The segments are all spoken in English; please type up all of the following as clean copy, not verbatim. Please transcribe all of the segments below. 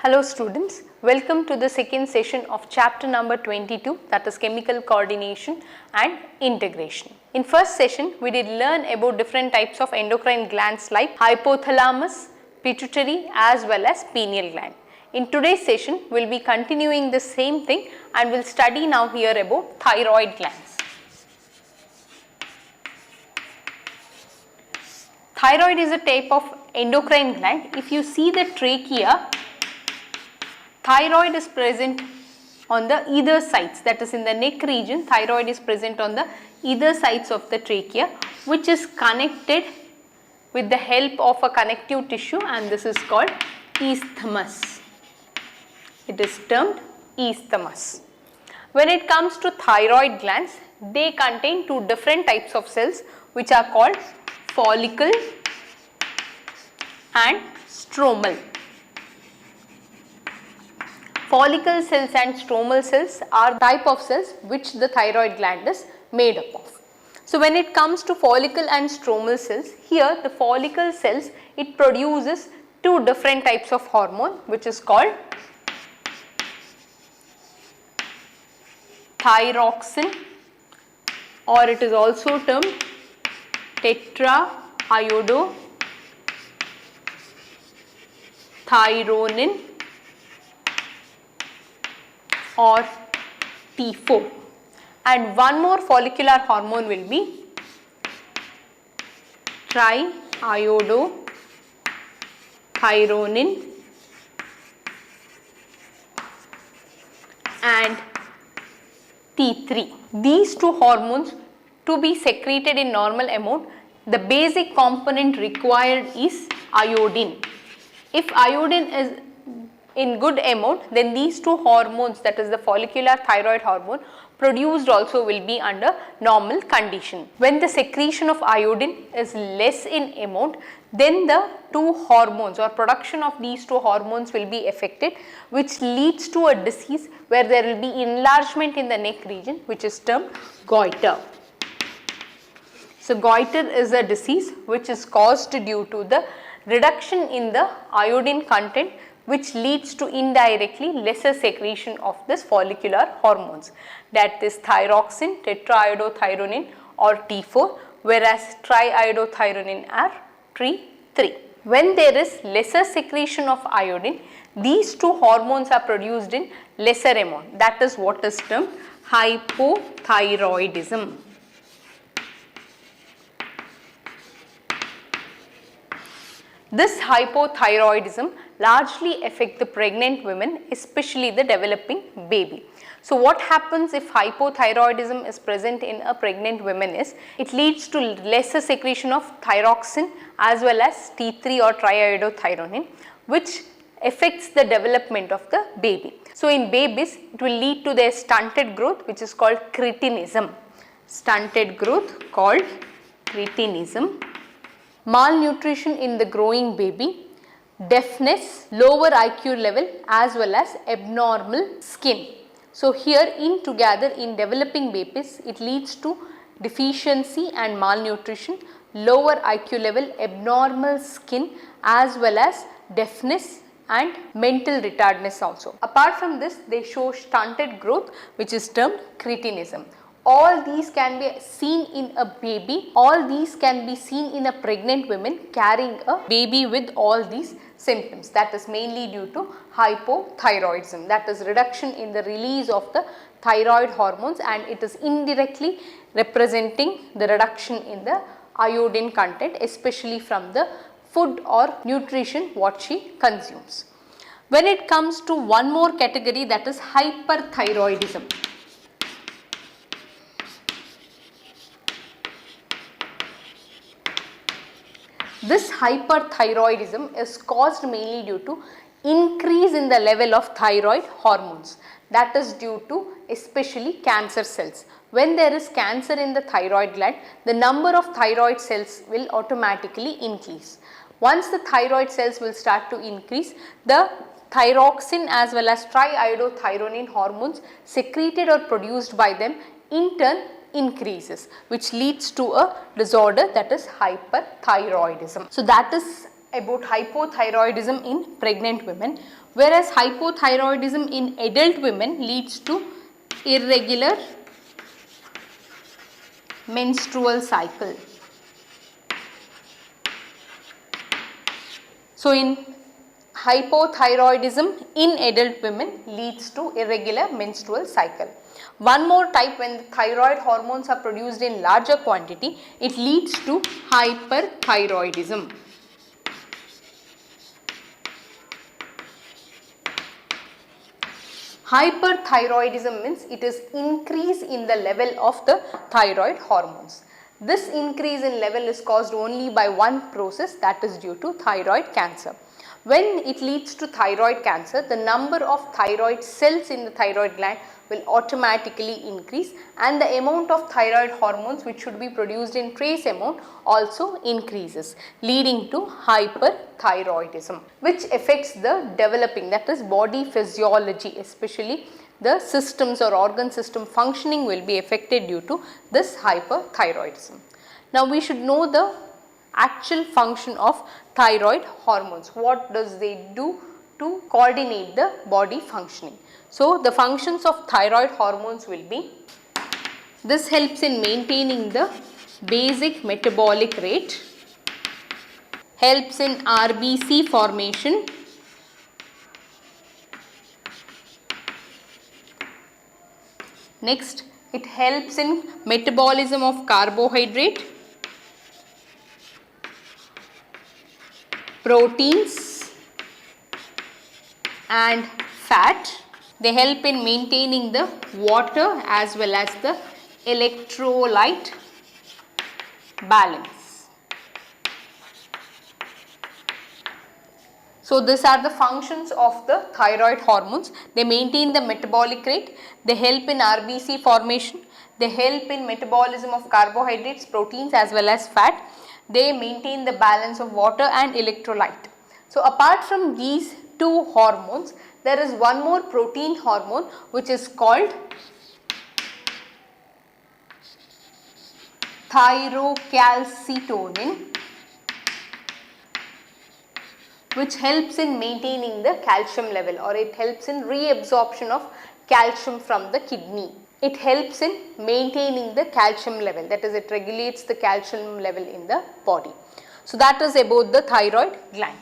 Hello students, welcome to the second session of chapter number 22, that is chemical coordination and integration. In first session, we did learn about different types of endocrine glands like hypothalamus, pituitary as well as pineal gland. In today's session, we will be continuing the same thing and we will study now here about thyroid glands. Thyroid is a type of endocrine gland. If you see the trachea, thyroid is present on the either sides, that is in the neck region, thyroid is present on the either sides of the trachea, which is connected with the help of a connective tissue, and this is called isthmus. It is termed isthmus. When it comes to thyroid glands, they contain two different types of cells which are called follicle and stromal. Follicle cells and stromal cells are type of cells which the thyroid gland is made up of. So when it comes to follicle and stromal cells, here the follicle cells, it produces two different types of hormone which is called thyroxine, or it is also termed tetraiodothyronine or T4, and one more follicular hormone will be triiodothyronine and T3. These two hormones, to be secreted in normal amount, the basic component required is iodine. If iodine is in good amount, then these two hormones, that is the follicular thyroid hormone produced also will be under normal condition. When the secretion of iodine is less in amount, then the two hormones or production of these two hormones will be affected, which leads to a disease where there will be enlargement in the neck region, which is termed goiter. So goiter is a disease which is caused due to the reduction in the iodine content, which leads to indirectly lesser secretion of this follicular hormones, that is thyroxine, tetraiodothyronine or T4, whereas triiodothyronine are T3. When there is lesser secretion of iodine, these two hormones are produced in lesser amount, that is what is termed hypothyroidism. This hypothyroidism largely affect the pregnant women, especially the developing baby. So what happens if hypothyroidism is present in a pregnant woman is, it leads to lesser secretion of thyroxine as well as T3 or triiodothyronine, which affects the development of the baby. So in babies, it will lead to their stunted growth, which is called cretinism. Stunted growth called cretinism. Malnutrition in the growing baby, deafness, lower IQ level as well as abnormal skin. So here in together in developing babies, it leads to deficiency and malnutrition, lower IQ level, abnormal skin as well as deafness and mental retardedness also. Apart from this, they show stunted growth, which is termed cretinism. All these can be seen in a baby, all these can be seen in a pregnant woman carrying a baby with all these symptoms, that is mainly due to hypothyroidism, that is reduction in the release of the thyroid hormones, and it is indirectly representing the reduction in the iodine content, especially from the food or nutrition what she consumes. When it comes to one more category, that is hyperthyroidism. This hyperthyroidism is caused mainly due to increase in the level of thyroid hormones, that is due to especially cancer cells. When there is cancer in the thyroid gland, the number of thyroid cells will automatically increase. Once the thyroid cells will start to increase, the thyroxine as well as triiodothyronine hormones secreted or produced by them in turn increases, which leads to a disorder, that is hyperthyroidism. So that is about hypothyroidism in pregnant women, whereas hypothyroidism in adult women leads to irregular menstrual cycle. So, in hypothyroidism in adult women leads to irregular menstrual cycle. One more type, when the thyroid hormones are produced in larger quantity, it leads to hyperthyroidism. Hyperthyroidism means it is increase in the level of the thyroid hormones. This increase in level is caused only by one process, that is due to thyroid cancer. When it leads to thyroid cancer, the number of thyroid cells in the thyroid gland will automatically increase, and the amount of thyroid hormones which should be produced in trace amount also increases, leading to hyperthyroidism, which affects the developing, that is body physiology, especially the systems or organ system functioning will be affected due to this hyperthyroidism. Now, we should know the actual function of thyroid hormones. What does they do to coordinate the body functioning? So, the functions of thyroid hormones will be, this helps in maintaining the basic metabolic rate, helps in RBC formation, next it helps in metabolism of carbohydrate, proteins and fat. They help in maintaining the water as well as the electrolyte balance. So, these are the functions of the thyroid hormones. They maintain the metabolic rate, they help in RBC formation, they help in metabolism of carbohydrates, proteins as well as fat. They maintain the balance of water and electrolyte. So, apart from these two hormones, there is one more protein hormone which is called thyrocalcitonin, which helps in maintaining the calcium level, or it helps in reabsorption of calcium from the kidney. It helps in maintaining the calcium level, that is it regulates the calcium level in the body. So, that is about the thyroid gland.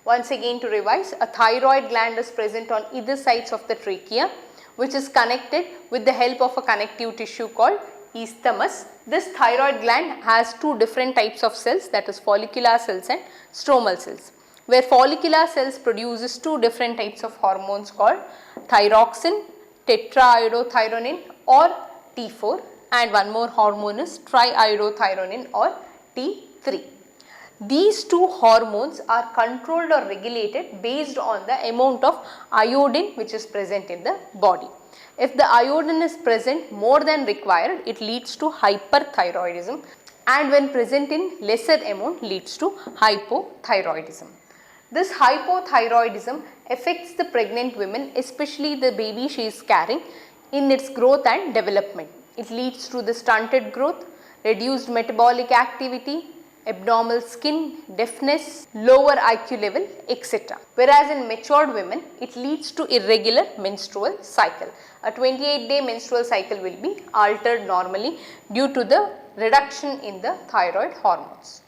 Once again, to revise, a thyroid gland is present on either sides of the trachea, which is connected with the help of a connective tissue called isthmus. This thyroid gland has two different types of cells, that is follicular cells and stromal cells, where follicular cells produces two different types of hormones called thyroxine, tetraiodothyronin or T4, and one more hormone is triiodothyronin or T3. These two hormones are controlled or regulated based on the amount of iodine which is present in the body. If the iodine is present more than required, it leads to hyperthyroidism, and when present in lesser amount leads to hypothyroidism. This hypothyroidism affects the pregnant women, especially the baby she is carrying, in its growth and development. It leads to the stunted growth, reduced metabolic activity, abnormal skin, deafness, lower IQ level, etc. Whereas in matured women, it leads to irregular menstrual cycle. A 28-day menstrual cycle will be altered normally due to the reduction in the thyroid hormones.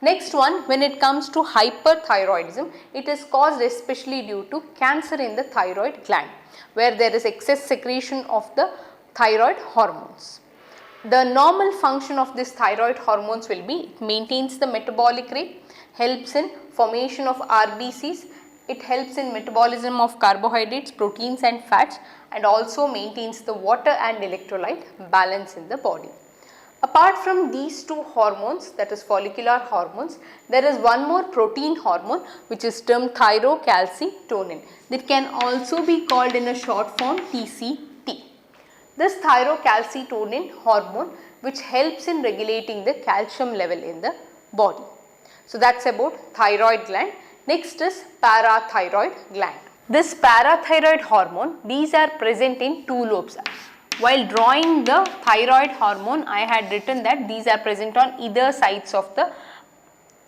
Next one, when it comes to hyperthyroidism, it is caused especially due to cancer in the thyroid gland, where there is excess secretion of the thyroid hormones. The normal function of this thyroid hormones will be, it maintains the metabolic rate, helps in formation of RBCs, it helps in metabolism of carbohydrates, proteins and fats, and also maintains the water and electrolyte balance in the body. Apart from these two hormones, that is follicular hormones, there is one more protein hormone which is termed thyrocalcitonin, that can also be called in a short form TCT. This thyrocalcitonin hormone which helps in regulating the calcium level in the body. So, that is about thyroid gland. Next is parathyroid gland. This parathyroid hormone, these are present in two lobes. While drawing the thyroid hormone, I had written that these are present on either sides of the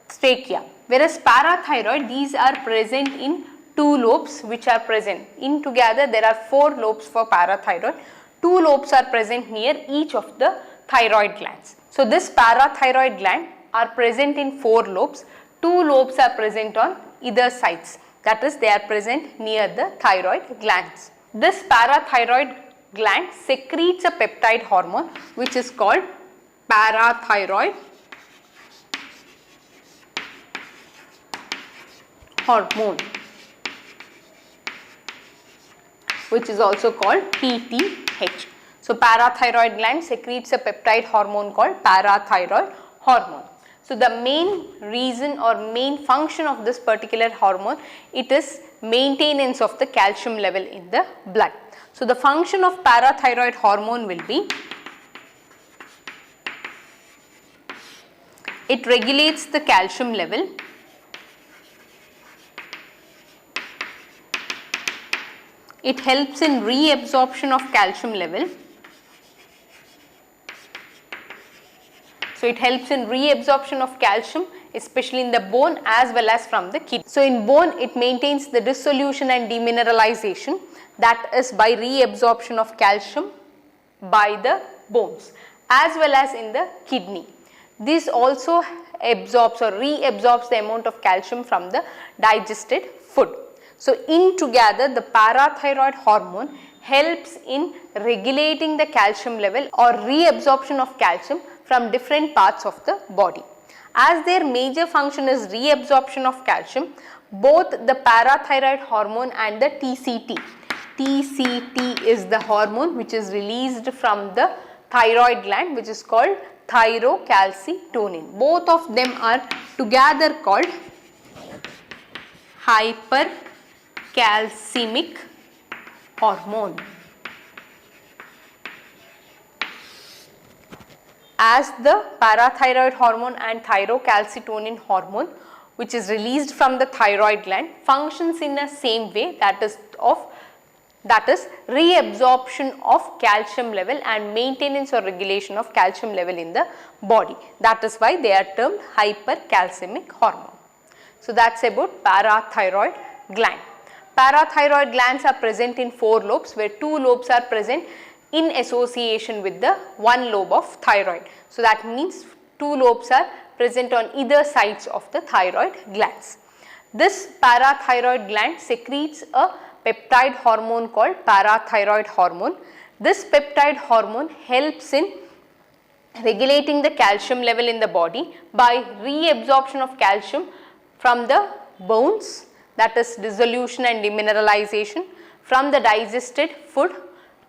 trachea. Whereas parathyroid, these are present in 2 lobes which are present. In together there are 4 lobes for parathyroid. 2 lobes are present near each of the thyroid glands. So this parathyroid gland are present in 4 lobes. 2 lobes are present on either sides. That is, they are present near the thyroid glands. This parathyroid gland secretes a peptide hormone which is called parathyroid hormone, which is also called PTH. So parathyroid gland secretes a peptide hormone called parathyroid hormone. So the main reason or main function of this particular hormone, it is maintenance of the calcium level in the blood. So the function of parathyroid hormone will be, it regulates the calcium level, it helps in reabsorption of calcium level. So it helps in reabsorption of calcium, especially in the bone as well as from the kidney. So in bone, it maintains the dissolution and demineralization, that is by reabsorption of calcium by the bones, as well as in the kidney. This also absorbs or reabsorbs the amount of calcium from the digested food. So in together, the parathyroid hormone helps in regulating the calcium level or reabsorption of calcium from different parts of the body. As their major function is reabsorption of calcium, both the parathyroid hormone and the TCT is the hormone which is released from the thyroid gland, which is called thyrocalcitonin. Both of them are together called hypercalcemic hormone. As the parathyroid hormone and thyrocalcitonin hormone, which is released from the thyroid gland, functions in the same way, that is reabsorption of calcium level and maintenance or regulation of calcium level in the body. That is why they are termed hypercalcemic hormone. So that's about parathyroid gland. Parathyroid glands are present in 4 lobes, where 2 lobes are present in association with the 1 lobe of thyroid. So that means 2 lobes are present on either sides of the thyroid glands. This parathyroid gland secretes a peptide hormone called parathyroid hormone. This peptide hormone helps in regulating the calcium level in the body by reabsorption of calcium from the bones, that is dissolution and demineralization, from the digested food,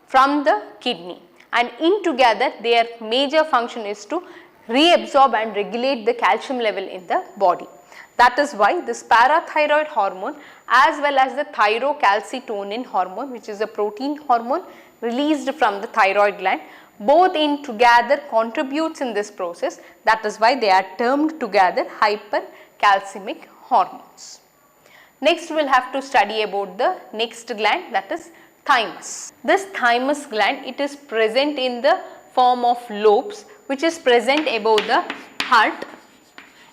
from the kidney, and in together their major function is to reabsorb and regulate the calcium level in the body. That is why this parathyroid hormone as well as the thyrocalcitonin hormone, which is a protein hormone released from the thyroid gland, both in together contributes in this process. That is why they are termed together hypercalcemic hormones. Next we will have to study about the next gland, that is thymus. This thymus gland, it is present in the form of lobes which is present above the heart,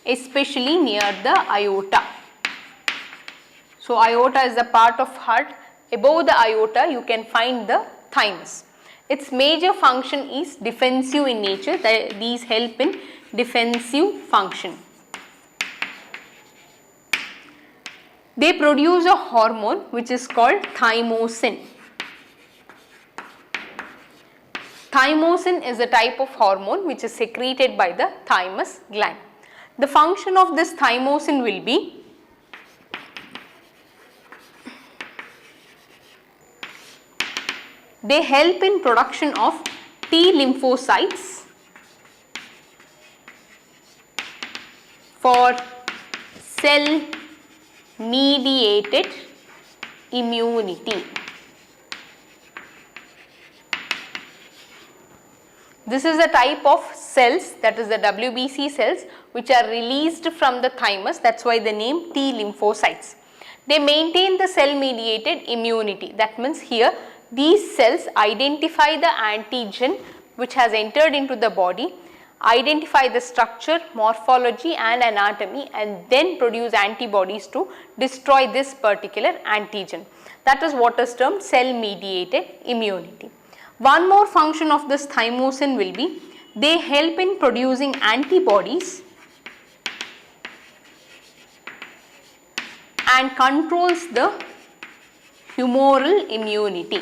especially near the aorta. So aorta is the part of heart. Above the aorta you can find the thymus. Its major function is defensive in nature. These help in defensive function. They produce a hormone which is called thymosin. Thymosin is a type of hormone which is secreted by the thymus gland. The function of this thymosin will be they help in production of T lymphocytes for cell mediated immunity. This is a type of cells, that is the WBC cells, which are released from the thymus. That is why the name T lymphocytes. They maintain the cell mediated immunity. That means here these cells identify the antigen which has entered into the body, identify the structure, morphology and anatomy, and then produce antibodies to destroy this particular antigen. That is what is termed cell mediated immunity. One more function of this thymosin will be they help in producing antibodies and controls the humoral immunity.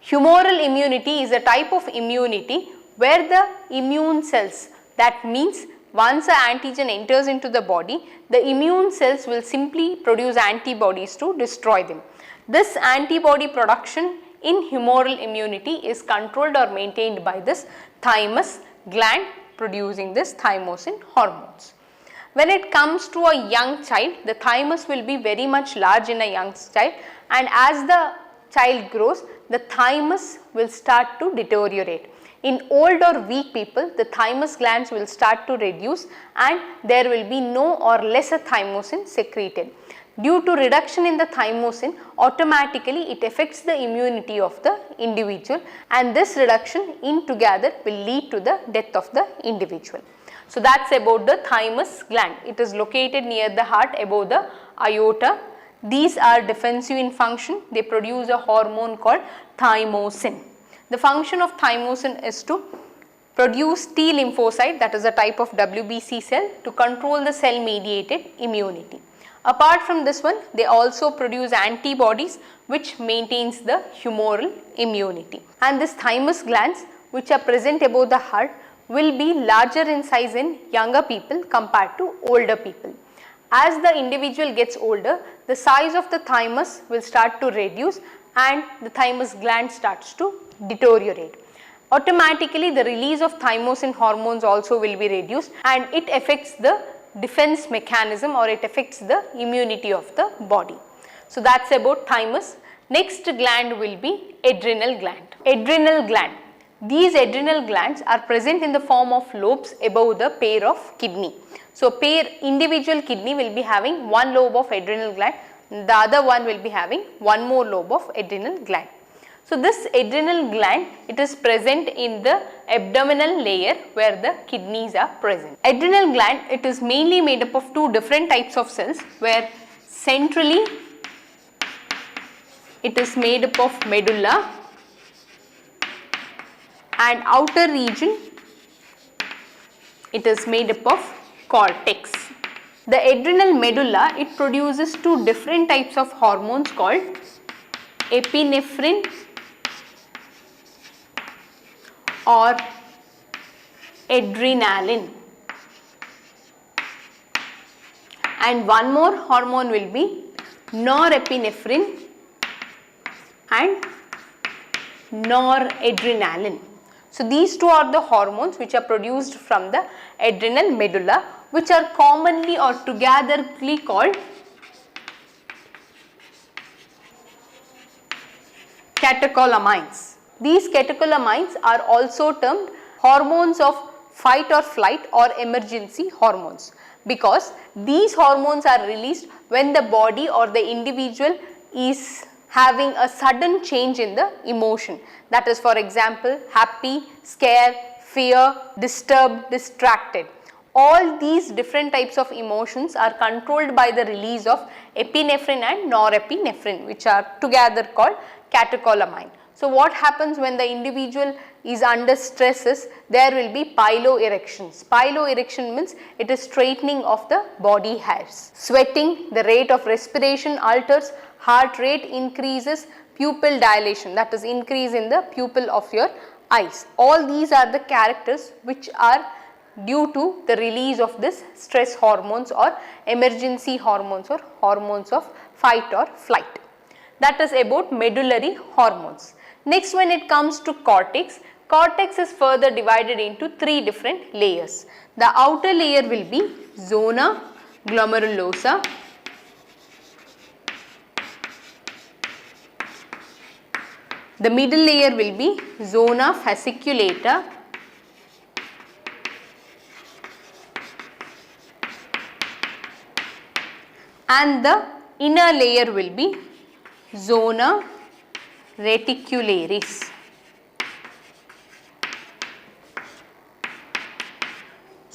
Humoral immunity is a type of immunity where the immune cells, that means once an antigen enters into the body, the immune cells will simply produce antibodies to destroy them. This antibody production in humoral immunity is controlled or maintained by this thymus gland producing this thymosin hormones. When it comes to a young child, the thymus will be very much large in a young child, and as the child grows, the thymus will start to deteriorate. In old or weak people, the thymus glands will start to reduce and there will be no or lesser thymosin secreted. Due to reduction in the thymosin, automatically it affects the immunity of the individual, and this reduction in together will lead to the death of the individual. So that's about the thymus gland. It is located near the heart above the aorta. These are defensive in function. They produce a hormone called thymosin. The function of thymosin is to produce T lymphocyte, that is a type of WBC cell, to control the cell mediated immunity. Apart from this one, they also produce antibodies which maintains the humoral immunity. And this thymus glands which are present above the heart will be larger in size in younger people compared to older people. As the individual gets older, the size of the thymus will start to reduce and the thymus gland starts to deteriorate. Automatically the release of thymosin hormones also will be reduced, and it affects the defense mechanism, or it affects the immunity of the body. So that's about thymus. Next gland will be adrenal gland. Adrenal gland. These adrenal glands are present in the form of lobes above the pair of kidney. So pair individual kidney will be having one lobe of adrenal gland, the other one will be having one more lobe of adrenal gland. So this adrenal gland, it is present in the abdominal layer where the kidneys are present. Adrenal gland, it is mainly made up of two different types of cells, where centrally it is made up of medulla and outer region it is made up of cortex. The adrenal medulla, it produces two different types of hormones called epinephrine or adrenaline, and one more hormone will be norepinephrine and noradrenaline. So these two are the hormones which are produced from the adrenal medulla, which are commonly or togetherly called catecholamines. These catecholamines are also termed hormones of fight or flight or emergency hormones, because these hormones are released when the body or the individual is having a sudden change in the emotion. That is, for example, happy, scared, fear, disturbed, distracted. All these different types of emotions are controlled by the release of epinephrine and norepinephrine, which are together called catecholamine. So what happens when the individual is under stress is there will be piloerections. Piloerection means it is straightening of the body hairs. Sweating, the rate of respiration alters, heart rate increases, pupil dilation, that is increase in the pupil of your eyes. All these are the characters which are due to the release of this stress hormones or emergency hormones or hormones of fight or flight. That is about medullary hormones. Next, when it comes to cortex, cortex is further divided into three different layers. The outer layer will be zona glomerulosa, the middle layer will be zona fasciculata, and the inner layer will be zona reticularis.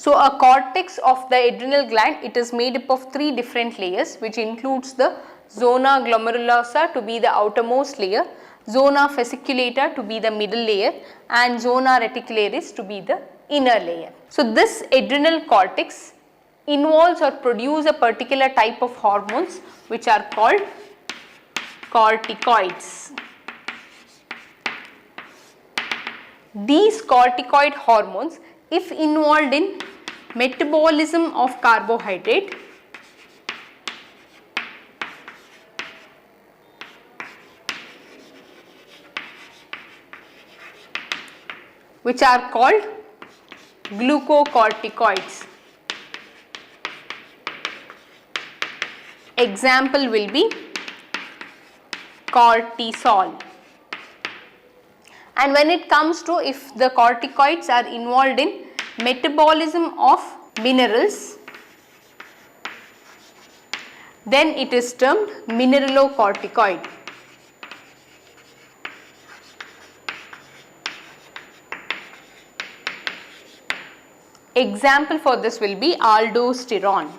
So a cortex of the adrenal gland, it is made up of 3 different layers, which includes the zona glomerulosa to be the outermost layer, zona fasciculata to be the middle layer, and zona reticularis to be the inner layer. So this adrenal cortex involves or produce a particular type of hormones which are called corticoids. These corticoid hormones, if involved in metabolism of carbohydrate, which are called glucocorticoids. Example will be cortisol. And when it comes to if the corticoids are involved in metabolism of minerals, then it is termed mineralocorticoid. Example for this will be aldosterone.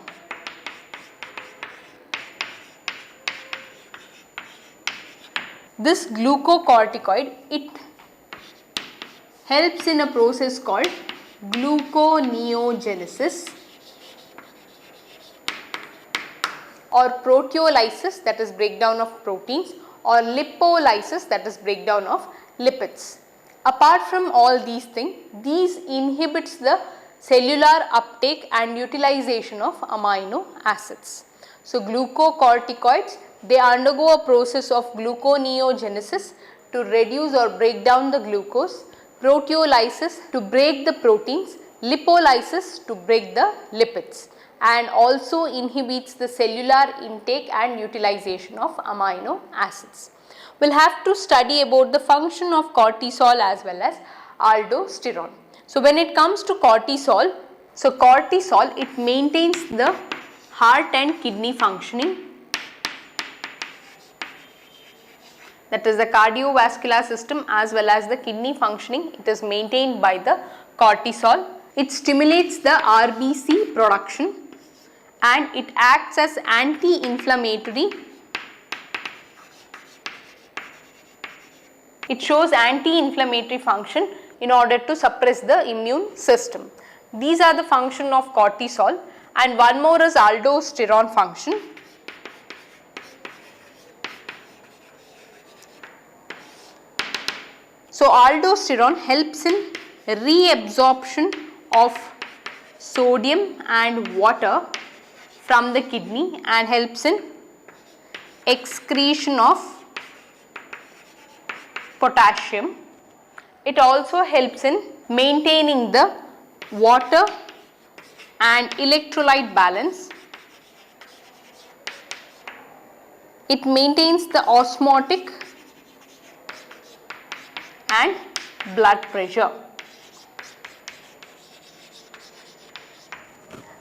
This glucocorticoid, it helps in a process called gluconeogenesis or proteolysis, that is breakdown of proteins, or lipolysis, that is breakdown of lipids. Apart from all these things, these inhibits the cellular uptake and utilization of amino acids. So glucocorticoids, they undergo a process of gluconeogenesis to reduce or break down the glucose, proteolysis to break the proteins, lipolysis to break the lipids, and also inhibits the cellular intake and utilization of amino acids. We will have to study about the function of cortisol as well as aldosterone. So when it comes to cortisol, it maintains the heart and kidney functioning, that is the cardiovascular system as well as the kidney functioning, it is maintained by the cortisol. It stimulates the RBC production and it acts as anti-inflammatory. It shows anti-inflammatory function in order to suppress the immune system. These are the function of cortisol, and one more is aldosterone function. So aldosterone helps in reabsorption of sodium and water from the kidney and helps in excretion of potassium. It also helps in maintaining the water and electrolyte balance. It maintains the osmotic and blood pressure.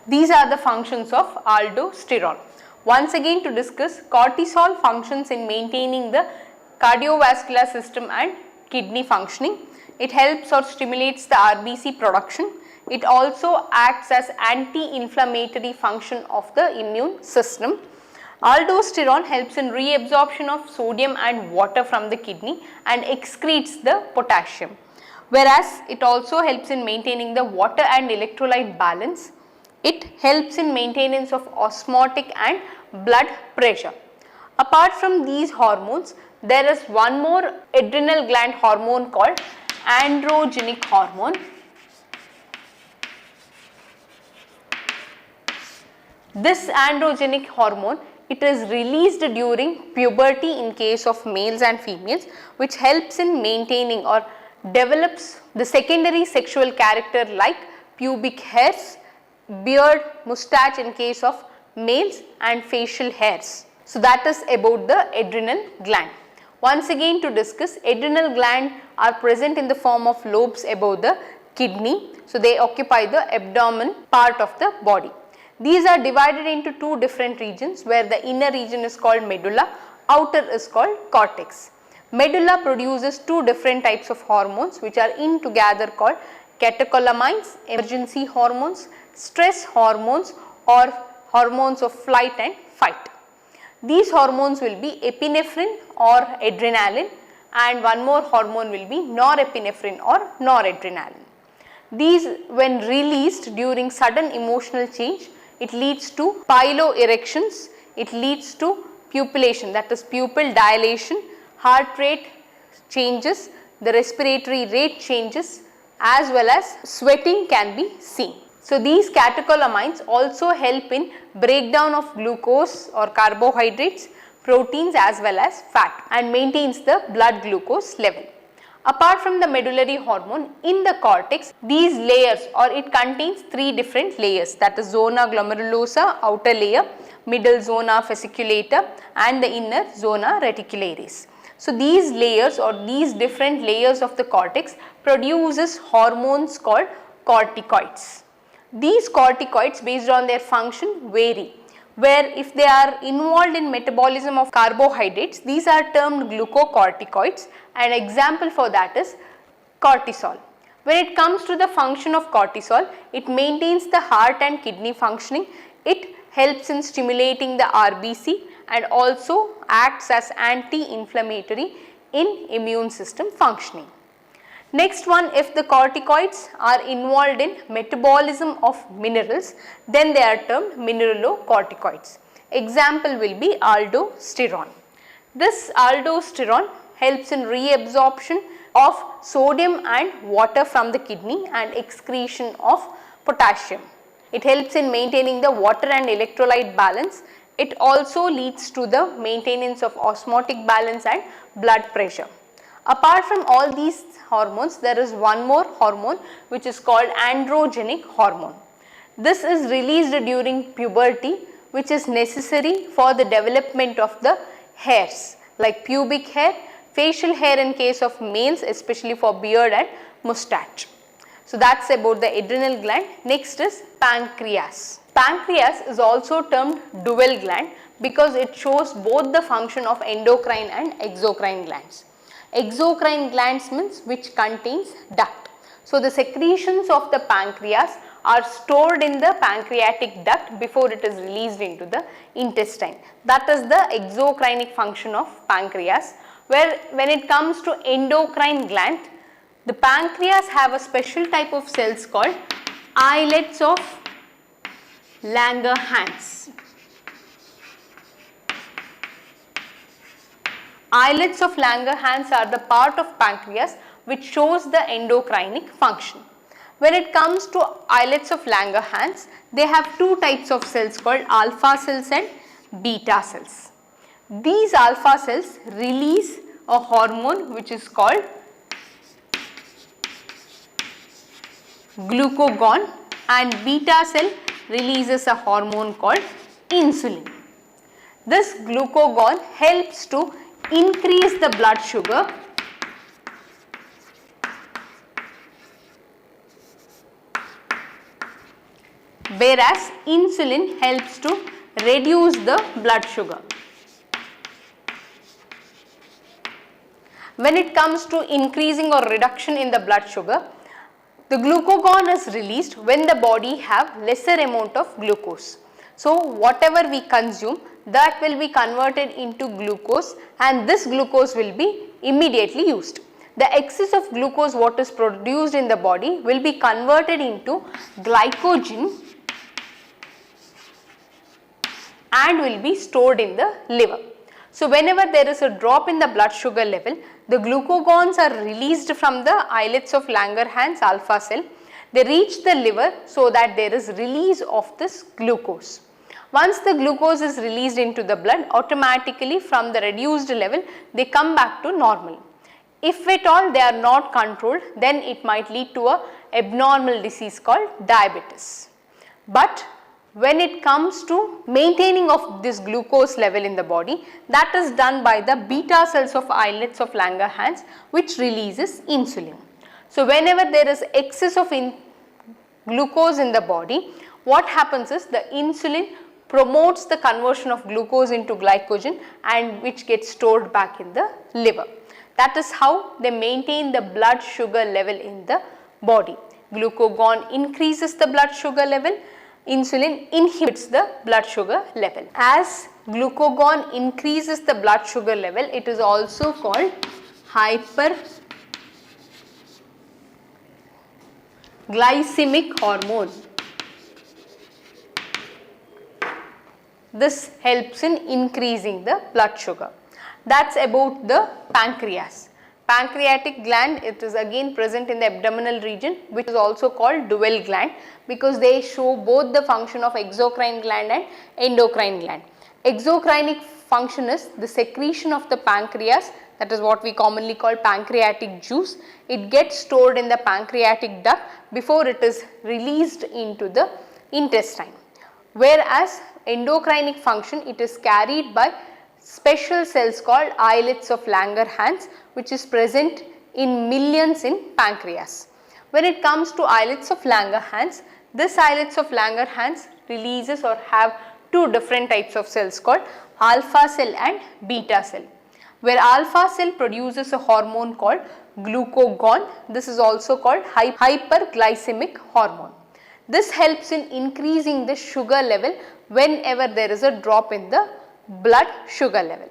These are the functions of aldosterone. Once again, to discuss, cortisol functions in maintaining the cardiovascular system and kidney functioning. It helps or stimulates the RBC production. It also acts as anti-inflammatory function of the immune system. Aldosterone helps in reabsorption of sodium and water from the kidney and excretes the potassium, whereas it also helps in maintaining the water and electrolyte balance. It helps in maintenance of osmotic and blood pressure. Apart from these hormones, there is one more adrenal gland hormone called androgenic hormone. This androgenic hormone, it is released during puberty in case of males and females, which helps in maintaining or develops the secondary sexual character like pubic hairs, beard, moustache in case of males, and facial hairs. So that is about the adrenal gland. Once again, to discuss, adrenal gland are present in the form of lobes above the kidney. So they occupy the abdomen part of the body. These are divided into two different regions, where the inner region is called medulla, outer is called cortex. Medulla produces two different types of hormones which are in together called catecholamines, emergency hormones, stress hormones or hormones of flight and fight. These hormones will be epinephrine or adrenaline, and one more hormone will be norepinephrine or noradrenaline. These, when released during sudden emotional change, it leads to piloerections, it leads to pupillation, that is pupil dilation, heart rate changes, the respiratory rate changes, as well as sweating can be seen. So, these catecholamines also help in breakdown of glucose or carbohydrates, proteins as well as fat, and maintains the blood glucose level. Apart from the medullary hormone, in the cortex, these layers, or it contains three different layers, that is zona glomerulosa, outer layer, middle zona fasciculata and the inner zona reticularis. So, these layers or these different layers of the cortex produces hormones called corticoids. These corticoids, based on their function, vary, where if they are involved in metabolism of carbohydrates, these are termed glucocorticoids. An example for that is cortisol. When it comes to the function of cortisol, it maintains the heart and kidney functioning, it helps in stimulating the RBC and also acts as anti-inflammatory in immune system functioning. Next one, if the corticoids are involved in metabolism of minerals, then they are termed mineralocorticoids. Example will be aldosterone. This aldosterone helps in reabsorption of sodium and water from the kidney and excretion of potassium. It helps in maintaining the water and electrolyte balance. It also leads to the maintenance of osmotic balance and blood pressure. Apart from all these hormones, there is one more hormone which is called androgenic hormone. This is released during puberty, which is necessary for the development of the hairs like pubic hair, facial hair in case of males, especially for beard and moustache. So, that is about the adrenal gland. Next is pancreas. Pancreas is also termed dual gland because it shows both the function of endocrine and exocrine glands. Exocrine glands means which contains duct. So, the secretions of the pancreas are stored in the pancreatic duct before it is released into the intestine. That is the exocrinic function of pancreas, where when it comes to endocrine gland, the pancreas have a special type of cells called islets of Langerhans. Islets of Langerhans are the part of pancreas which shows the endocrinic function. When it comes to islets of Langerhans, they have two types of cells called alpha cells and beta cells. These alpha cells release a hormone which is called glucagon, and beta cell releases a hormone called insulin. This glucagon helps to increase the blood sugar whereas insulin helps to reduce the blood sugar. When it comes to increasing or reduction in the blood sugar, the glucagon is released when the body have lesser amount of glucose. So, whatever we consume, that will be converted into glucose, and this glucose will be immediately used. The excess of glucose what is produced in the body will be converted into glycogen and will be stored in the liver. So, whenever there is a drop in the blood sugar level, the glucagons are released from the islets of Langerhans alpha cell. They reach the liver so that there is release of this glucose. Once the glucose is released into the blood, automatically from the reduced level, they come back to normal. If at all they are not controlled, then it might lead to a abnormal disease called diabetes. But when it comes to maintaining of this glucose level in the body, that is done by the beta cells of islets of Langerhans, which releases insulin. So, whenever there is excess of glucose in the body, what happens is the insulin promotes the conversion of glucose into glycogen, and which gets stored back in the liver. That is how they maintain the blood sugar level in the body. Glucagon increases the blood sugar level, insulin inhibits the blood sugar level. As glucagon increases the blood sugar level, it is also called hyperglycemic hormone. This helps in increasing the blood sugar. That's about the pancreas. Pancreatic gland, it is again present in the abdominal region, which is also called dual gland because they show both the function of exocrine gland and endocrine gland. Exocrinic function is the secretion of the pancreas, that is what we commonly call pancreatic juice. It gets stored in the pancreatic duct before it is released into the intestine. Whereas endocrinic function, it is carried by special cells called islets of Langerhans, which is present in millions in pancreas. When it comes to islets of Langerhans, this islets of Langerhans releases or have two different types of cells called alpha cell and beta cell. Where alpha cell produces a hormone called glucagon, this is also called hyperglycemic hormone. This helps in increasing the sugar level whenever there is a drop in the blood sugar level.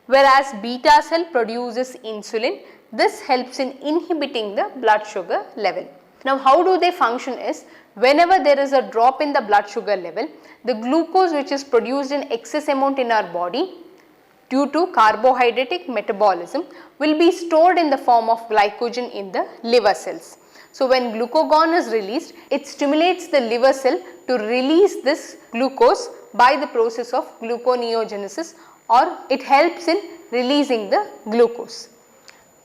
Whereas beta cell produces insulin, this helps in inhibiting the blood sugar level. Now how do they function is, whenever there is a drop in the blood sugar level, the glucose which is produced in excess amount in our body due to carbohydratic metabolism will be stored in the form of glycogen in the liver cells. So when glucagon is released, it stimulates the liver cell to release this glucose by the process of gluconeogenesis, or it helps in releasing the glucose.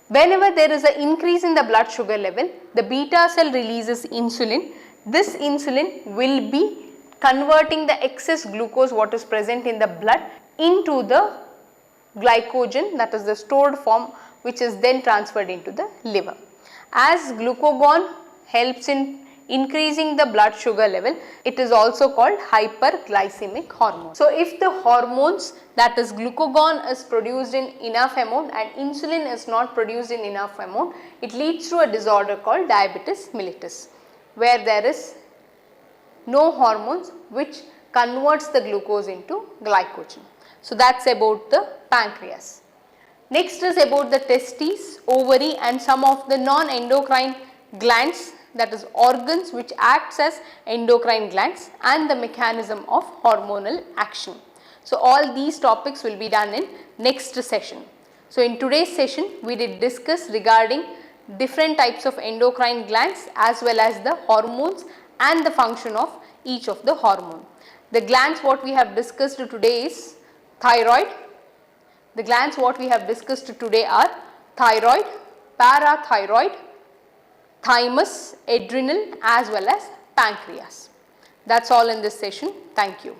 Whenever there is an increase in the blood sugar level, the beta cell releases insulin. This insulin will be converting the excess glucose what is present in the blood into the glycogen, that is the stored form, which is then transferred into the liver. As glucagon helps in increasing the blood sugar level, it is also called hyperglycemic hormone. So if the hormones, that is glucagon, is produced in enough amount and insulin is not produced in enough amount, it leads to a disorder called diabetes mellitus, where there is no hormones which converts the glucose into glycogen. So that's about the pancreas. Next is about the testes, ovary and some of the non-endocrine glands, that is organs which acts as endocrine glands, and the mechanism of hormonal action. So all these topics will be done in next session. So in today's session we did discuss regarding different types of endocrine glands as well as the hormones and the function of each of the hormone. The glands what we have discussed today is thyroid. The glands what we have discussed today are thyroid, parathyroid, thymus, adrenal as well as pancreas. That's all in this session. Thank you.